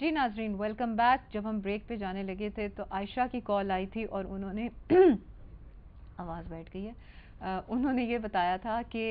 जी नाजरीन, welcome back. जब हम ब्रेक पे जाने लगे थे तो आयशा की कॉल आई थी और उन्होंने आवाज़ बैठ गई है। उन्होंने ये बताया था कि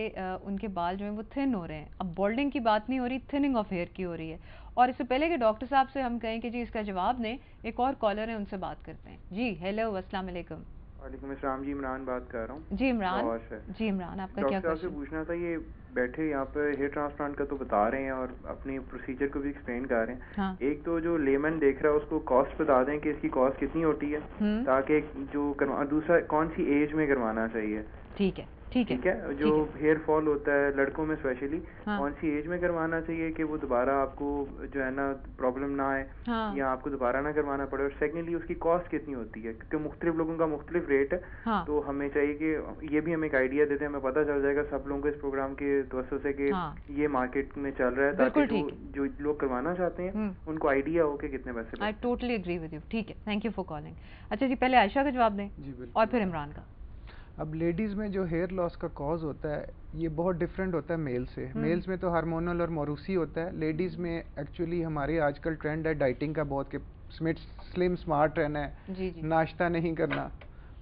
उनके बाल जो हैं वो थिन हो रहे हैं। अब बॉल्डिंग की बात नहीं हो रही, थिनिंग ऑफ हेयर की हो रही है। और इससे पहले कि डॉक्टर साहब से हम कहें कि जी इसका जवाब दें, एक और कॉलर है, उनसे बात करते हैं। जी हेलो, अस्सलाम वालेकुम। वालेकुम अस्सलाम जी, इमरान बात कर रहा हूँ जी इमरान। लाहौर से। जी इमरान, आपका क्या डॉक्टर साहब से क्वेश्चन? पूछना था, ये बैठे यहाँ पे हेयर ट्रांसप्लांट का तो बता रहे हैं और अपनी प्रोसीजर को भी एक्सप्लेन कर रहे हैं। हाँ। एक तो जो लेमन देख रहा है उसको कॉस्ट बता दें कि इसकी कॉस्ट कितनी होती है, ताकि जो करवा, दूसरा कौन सी एज में करवाना चाहिए। ठीक है ठीक है ठीक है, जो ठीक है। हेयर फॉल होता है लड़कों में स्पेशली, हाँ कौन सी एज में करवाना चाहिए कि वो दोबारा आपको जो है ना प्रॉब्लम ना आए, हाँ या आपको दोबारा ना करवाना पड़े। और सेकेंडली उसकी कॉस्ट कितनी होती है, क्योंकि मुख्तलिफ लोगों का मुख्तलिफ रेट है। हाँ तो हमें चाहिए कि ये भी हमें एक आइडिया देते हैं, हमें पता चल जाएगा सब लोगों को इस प्रोग्राम के तवज्जो से कि हाँ, ये मार्केट में चल रहा है, ताकि बिल्कुल जो ठीक है। जो लोग करवाना चाहते हैं उनको आइडिया हो कि कितने पैसे आई लगते हैं। Totally agree with you. ठीक है, थैंक यू फॉर कॉलिंग। अच्छा जी, पहले आयशा का जवाब दें जी और बिल्कुल। फिर इमरान का। अब लेडीज़ में जो हेयर लॉस का कॉज होता है ये बहुत डिफरेंट होता है मेल से। मेल्स में तो हार्मोनल और मौरूसी होता है। लेडीज़ में एक्चुअली हमारे आजकल ट्रेंड है डाइटिंग का बहुत, कि स्लिम स्मार्ट रहना है, जी जी। नाश्ता नहीं करना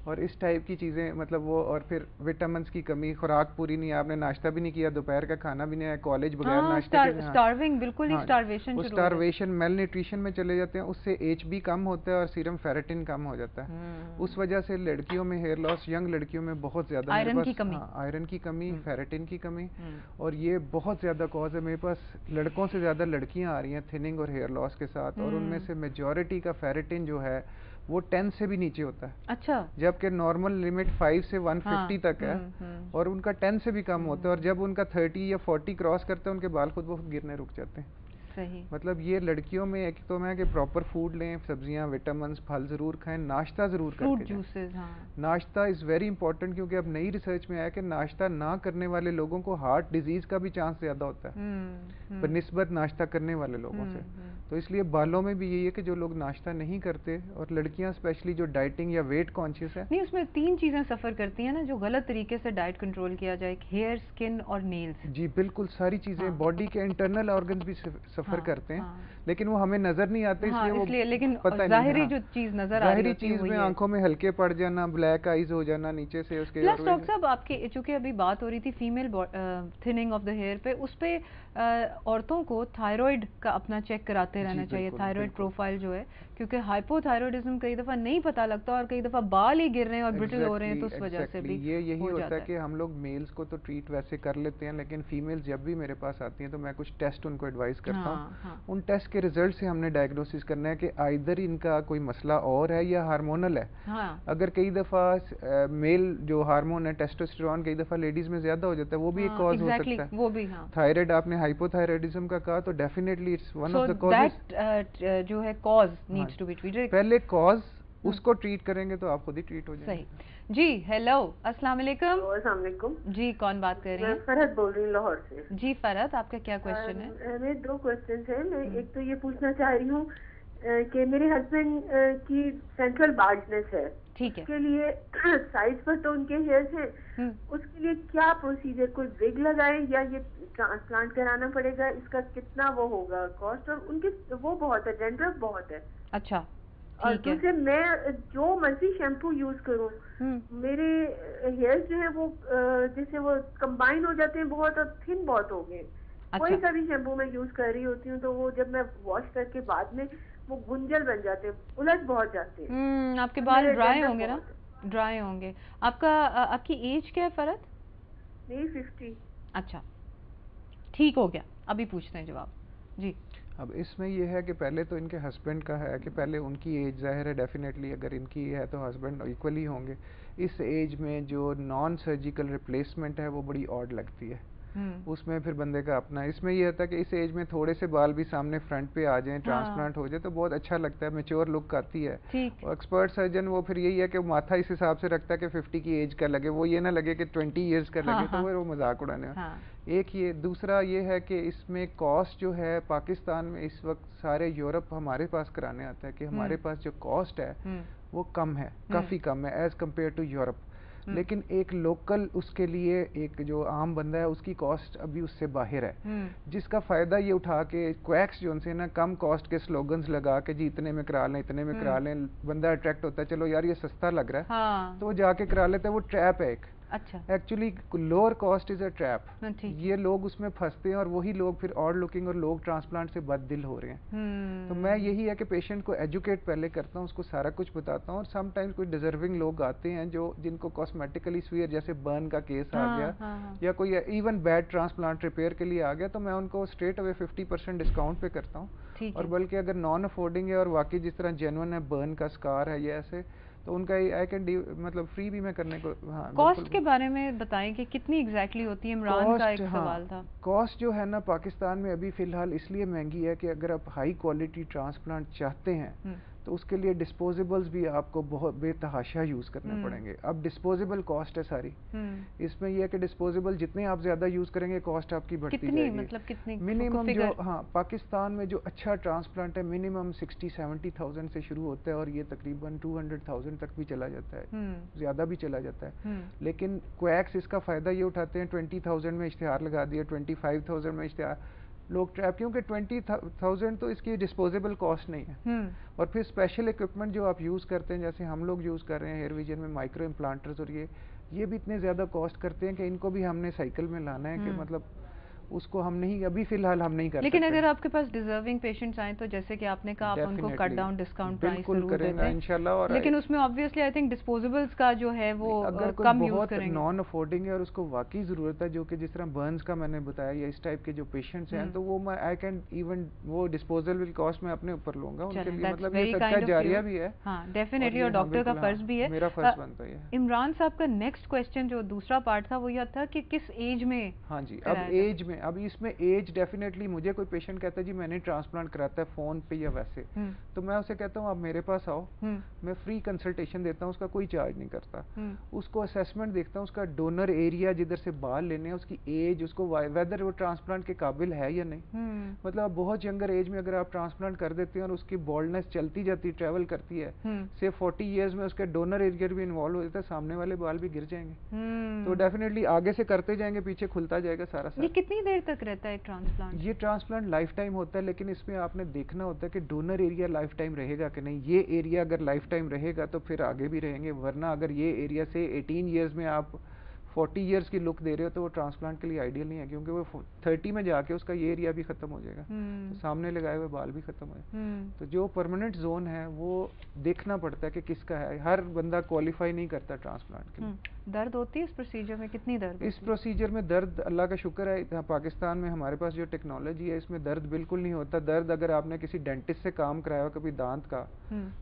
और इस टाइप की चीज़ें, मतलब वो, और फिर विटामिन्स की कमी, खुराक पूरी नहीं, आपने नाश्ता भी नहीं किया, दोपहर का खाना भी नहीं है, कॉलेज बगैर हाँ, नाश्ते के। हाँ स्टार्विंग, बिल्कुल ही हाँ, स्टार्वेशन वो शुरू हो जाती स्टारवेशन मेल न्यूट्रिशन में चले जाते हैं, उससे एच बी कम होता है और सीरम फेरेटिन कम हो जाता है। उस वजह से लड़कियों में हेयर लॉस, यंग लड़कियों में बहुत ज़्यादा, मेरे आयरन पास की कमी। हाँ आयरन की कमी, फेरेटिन की कमी, और ये बहुत ज़्यादा कॉज है। मेरे पास लड़कों से ज़्यादा लड़कियां आ रही हैं थिनिंग और हेयर लॉस के साथ, और उनमें से मेजॉरिटी का फेरेटिन जो है वो 10 से भी नीचे होता है। अच्छा। जबकि नॉर्मल लिमिट 5 से 150 तक है, और उनका 10 से भी कम होता है, और जब उनका 30 या 40 क्रॉस करते हैं उनके बाल खुद ब खुद गिरने रुक जाते हैं। सही। मतलब ये लड़कियों में एक तो मैं कि प्रॉपर फूड लें, सब्जियां, विटामिन्स, फल ज़रूर खाएं, नाश्ता ज़रूर फ्रूट करके जाएं। जूसेस। हाँ। नाश्ता इज़ वेरी इंपॉर्टेंट, क्योंकि अब नई रिसर्च में आया कि नाश्ता ना करने वाले लोगों को हार्ट डिजीज़ का भी चांस ज़्यादा होता है बनिस्बत नाश्ता करने वाले लोगों से। तो इसलिए बालों में भी यही है कि जो लोग नाश्ता नहीं करते, और लड़कियां स्पेशली जो डाइटिंग या वेट कॉन्शियस है। नहीं, उसमें 3 चीज़ें सफ़र करती हैं ना, जो गलत तरीके से डाइट कंट्रोल किया जाए: हेयर, स्किन और नेल्स। जी बिल्कुल, सारी चीज़ें, बॉडी के इंटरनल ऑर्गन्स भी सफ़र करते हैं, लेकिन वो हमें नज़र नहीं आते, इसलिए वो लेकिन पता नहीं। ज़ाहिरी हाँ, जो चीज़ नज़र आ रही ज़ाहिरी होती है चीज़ वही में है। आंखों में हल्के पड़ जाना, ब्लैक आइज हो जाना नीचे से उसके। प्लस डॉक्टर साहब, आपके चूंकि अभी बात हो रही थी female thinning of the hair पे, उस पे औरतों को थायराइड का अपना चेक कराते रहना चाहिए, थायराइड प्रोफाइल जो है, क्योंकि हाइपोथायराइडिज्म कई दफ़ा नहीं पता लगता और कई दफ़ा बाल ही गिर रहे हैं और ब्रिटल हो रहे हैं, तो उस वजह से भी यही हो होता जाता है कि हम लोग मेल्स को तो ट्रीट वैसे कर लेते हैं, लेकिन फीमेल्स जब भी मेरे पास आती हैं तो मैं कुछ टेस्ट उनको एडवाइस करता हूँ। उन टेस्ट के रिजल्ट से हमने डायग्नोसिस करना है कि आइदर इनका कोई मसला और है या हार्मोनल है। अगर कई दफ़ा मेल जो हार्मोन है टेस्टोस्टेरोन कई दफ़ा लेडीज में ज़्यादा हो जाता है, वो भी एक कॉज हो सकता है। वो भी। थायराइड, आपने हाइपोथायराइडिज्म का कहा, तो definitely it's one of the causes. जो है cause needs to be treated. पहले कॉज, उसको ट्रीट करेंगे तो आप खुद ही ट्रीट हो जाएंगे। सही जी। हेलो, अस्सलाम वालेकुम। अस्सलाम वालेकुम जी, कौन बात कर रही हैं? मैं फरहत बोल रही हूँ लाहौर से। जी फरहत, आपका क्या क्वेश्चन है? मेरे 2 क्वेश्चन हैं। मैं एक तो ये पूछना चाह रही हूँ कि मेरे हस्बैंड की सेंट्रल बाल्डनेस है। ठीक है। उसके लिए साइड पर तो उनके हेयर्स हैं, उसके लिए क्या प्रोसीजर, कोई विग लगाए या ये ट्रांसप्लांट कराना पड़ेगा? इसका कितना वो होगा कॉस्ट? और उनके वो बहुत है, डैंड्रफ बहुत है। अच्छा, और दूसरे, मैं जो मर्जी शैम्पू यूज करूँ, मेरे हेयर जो है वो जैसे वो कंबाइन हो जाते हैं बहुत और थिन बहुत हो गए। कोई सा भी शैम्पू मैं यूज कर रही होती हूँ तो वो जब मैं वॉश करके बाद में वो गुंजल बन जाते हैं, उलझ बहुत जाते हैं। आपके बाल ड्राई होंगे ना? ड्राई होंगे। आपकी एज क्या है फरहत? नहीं, 50। अच्छा, ठीक हो गया, अभी पूछते हैं जवाब। जी। अब इसमें यह है कि पहले तो इनके हस्बैंड का है कि पहले उनकी एज, जाहिर है डेफिनेटली अगर इनकी है तो हस्बैंड इक्वली होंगे। इस एज में जो नॉन सर्जिकल रिप्लेसमेंट है वो बड़ी ऑड लगती है। उसमें फिर बंदे का अपना, इसमें ये होता है कि इस एज में थोड़े से बाल भी सामने फ्रंट पे आ जाएं, ट्रांसप्लांट हो जाए तो बहुत अच्छा लगता है, मैच्योर लुक आती है। और एक्सपर्ट सर्जन वो फिर यही है कि माथा इस हिसाब से रखता है कि 50 की एज का लगे, वो ये ना लगे कि 20 ईयर्स का लगे, तो वो मजाक उड़ाने। एक ये, दूसरा ये है कि इसमें कॉस्ट जो है पाकिस्तान में इस वक्त सारे यूरोप हमारे पास कराने आता है कि हमारे पास जो कॉस्ट है वो कम है, काफ़ी कम है एज़ कम्पेयर टू यूरोप। लेकिन एक लोकल उसके लिए एक जो आम बंदा है उसकी कॉस्ट अभी उससे बाहर है, जिसका फायदा ये उठा के क्वैक्स जो उनसे ना कम कॉस्ट के स्लोगन्स लगा के जी इतने में करा लें, इतने में करा लें, बंदा अट्रैक्ट होता है, चलो यार ये सस्ता लग रहा है, हाँ। तो वो जाके करा लेता है। वो ट्रैप है एक। अच्छा। Actually lower cost is a trap. ये लोग उसमें फंसते हैं और वही लोग फिर ऑड लुकिंग और लोग ट्रांसप्लांट से बददिल हो रहे हैं। तो मैं यही है कि पेशेंट को एजुकेट पहले करता हूँ, उसको सारा कुछ बताता हूँ। और समटाइम्स कोई डिजर्विंग लोग आते हैं जो जिनको कॉस्मेटिकली स्वीयर, जैसे बर्न का केस आ गया या कोई इवन बैड ट्रांसप्लांट रिपेयर के लिए आ गया, तो मैं उनको स्ट्रेट अवे 50% डिस्काउंट पे करता हूँ। और बल्कि अगर नॉन अफोर्डिंग है और वाकई जिस तरह जेन्युइन है, बर्न का स्कार है, ये ऐसे, तो उनका आई कैन मतलब फ्री भी मैं करने को। हाँ, कॉस्ट के बारे में बताएं कि कितनी एग्जैक्टली होती है। इमरान का एक सवाल था। कॉस्ट जो है ना पाकिस्तान में अभी फिलहाल इसलिए महंगी है कि अगर आप हाई क्वालिटी ट्रांसप्लांट चाहते हैं तो उसके लिए डिस्पोजेबल्स भी आपको बहुत बेतहाशा यूज करने पड़ेंगे। अब डिस्पोजेबल कॉस्ट है सारी। इसमें यह है कि डिस्पोजेबल जितने आप ज्यादा यूज करेंगे कॉस्ट आपकी बढ़ती जाएगी। मतलब कितनी मिनिमम जो, हाँ, पाकिस्तान में जो अच्छा ट्रांसप्लांट है मिनिमम 60-70,000 से शुरू होता है और ये तकरीबन 200,000 तक भी चला जाता है, ज्यादा भी चला जाता है। लेकिन क्वैक्स इसका फायदा ये उठाते हैं, 20,000 में इश्तिहार लगा दिया, 25,000 में इश्तिहार, लोग ट्रैप, क्योंकि 20,000 तो इसकी डिस्पोजेबल कॉस्ट नहीं है। और फिर स्पेशल इक्विपमेंट जो आप यूज़ करते हैं, जैसे हम लोग यूज़ कर रहे हैं हेयर विजन में माइक्रो इम्प्लांटर्स, और ये भी इतने ज़्यादा कॉस्ट करते हैं कि इनको भी हमने साइकिल में लाना है कि मतलब उसको हम नहीं, अभी फिलहाल हम नहीं कर लेकिन सकते। अगर आपके पास डिजर्विंग पेशेंट्स आए तो जैसे कि आपने कहा आप उनको कट डाउन डिस्काउंट प्राइस जरूर देते हैं इंशाल्लाह। और लेकिन उसमें ऑब्वियसली आई थिंक डिस्पोजेबल्स का जो है वो कम यूज करेंगे। नॉन अफोर्डिंग है और उसको वाकई जरूरत है, जो कि जिस तरह बर्न्स का मैंने बताया, या इस टाइप के जो पेशेंट्स हैं, तो वो मैं आई कैन इवन वो डिस्पोजेबल कॉस्ट मैं अपने ऊपर लूंगा उनके लिए। मतलब ये सदका जारिया भी है। हाँ डेफिनेटली, और डॉक्टर का फर्ज भी है, मेरा फर्ज बनता है। इमरान साहब का नेक्स्ट क्वेश्चन जो दूसरा पार्ट था वो यह था कि किस एज में। हाँ जी, अब एज में, अब इसमें एज डेफिनेटली, मुझे कोई पेशेंट कहता है जी मैंने ट्रांसप्लांट कराता है फोन पे या वैसे, तो मैं उसे कहता हूँ आप मेरे पास आओ, मैं फ्री कंसल्टेशन देता हूँ, उसका कोई चार्ज नहीं करता। उसको असेसमेंट देखता हूँ, उसका डोनर एरिया जिधर से बाल लेने हैं, उसकी एज, उसको वेदर वो ट्रांसप्लांट के काबिल है या नहीं। मतलब बहुत यंगर एज में अगर आप ट्रांसप्लांट कर देते हैं और उसकी बॉल्डनेस चलती जाती, ट्रेवल करती है, से 40 ईयर्स में उसके डोनर एरिया भी इन्वॉल्व हो जाता है, सामने वाले बाल भी गिर जाएंगे। तो डेफिनेटली आगे से करते जाएंगे, पीछे खुलता जाएगा सारा। ये कितनी देर तक रहता है ट्रांसप्लांट? ये ट्रांसप्लांट लाइफ टाइम होता है, लेकिन इसमें आपने देखना होता है कि डोनर एरिया लाइफ टाइम रहेगा कि नहीं। ये एरिया अगर लाइफ टाइम रहेगा तो फिर आगे भी रहेंगे, वरना अगर ये एरिया से 18 ईयर्स में आप 40 ईयर्स की लुक दे रहे हो तो वो ट्रांसप्लांट के लिए आइडियल नहीं है, क्योंकि वो 30 में जाके उसका ये एरिया भी खत्म हो जाएगा, तो सामने लगाए हुए बाल भी खत्म हो जाए। तो जो परमानेंट जोन है वो देखना पड़ता है कि किसका है। हर बंदा क्वालिफाई नहीं करता ट्रांसप्लांट के लिए। दर्द होती है इस प्रोसीजर में? कितनी दर्द? इस प्रोसीजर में दर्द, अल्लाह का शुक्र है पाकिस्तान में हमारे पास जो टेक्नोलॉजी है इसमें दर्द बिल्कुल नहीं होता। दर्द अगर आपने किसी डेंटिस्ट से काम कराया हो कभी दांत का,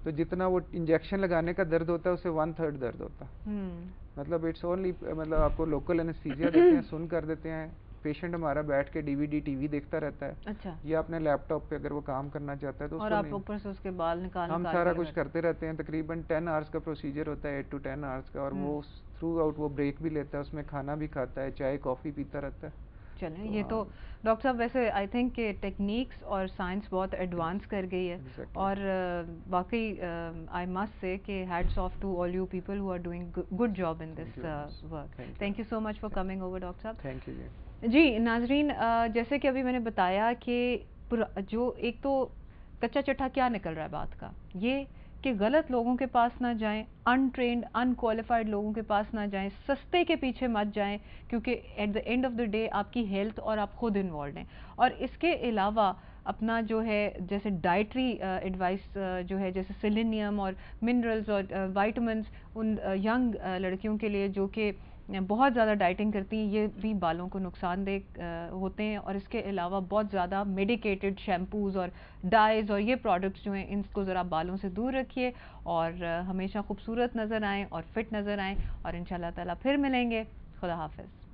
तो जितना वो इंजेक्शन लगाने का दर्द होता है उससे 1/3 दर्द होता। मतलब इट्स ओनली, मतलब आपको लोकल एनेस्थीसिया देते हैं, सुन कर देते हैं, पेशेंट हमारा बैठ के डीवीडी टीवी देखता रहता है। अच्छा। या अपने लैपटॉप पे अगर वो काम करना चाहता है तो और आप ऊपर से उसके बाल निकाल हम सारा कुछ करते रहते हैं। तकरीबन 10 आवर्स का प्रोसीजर होता है, 8 to 10 आवर्स का, और वो थ्रू आउट वो ब्रेक भी लेता है, उसमें खाना भी खाता है, चाय कॉफी पीता रहता है। चलें, ये तो डॉक्टर साहब वैसे आई थिंक कि टेक्निक्स और साइंस बहुत एडवांस कर गई है। और वाकई आई मस्ट से कि hats off to all you people who are doing good job in this work. Thank you so much for coming over doctor साहब। Thank you ji. नाजरीन, जैसे कि अभी मैंने बताया कि जो एक तो कच्चा चिट्ठा क्या निकल रहा है बात का, ये कि गलत लोगों के पास ना जाएं, अनट्रेन्ड अनक्वालिफाइड लोगों के पास ना जाएं, सस्ते के पीछे मत जाएं, क्योंकि at the end of the day आपकी हेल्थ और आप खुद इन्वॉल्व हैं। और इसके अलावा अपना जो है जैसे डाइटरी एडवाइस जो है, जैसे सेलेनियम और मिनरल्स और वाइटामिन्स उन यंग लड़कियों के लिए जो कि बहुत ज़्यादा डाइटिंग करती हैं, ये भी बालों को नुकसानदेह होते हैं। और इसके अलावा बहुत ज़्यादा मेडिकेटेड शैम्पूज़ और डाइज़ और ये प्रोडक्ट्स जो हैं इनको ज़रा बालों से दूर रखिए और हमेशा खूबसूरत नज़र आएँ और फिट नज़र आएँ। और इंशाल्लाह ताला फिर मिलेंगे। खुदा हाफ़िज़।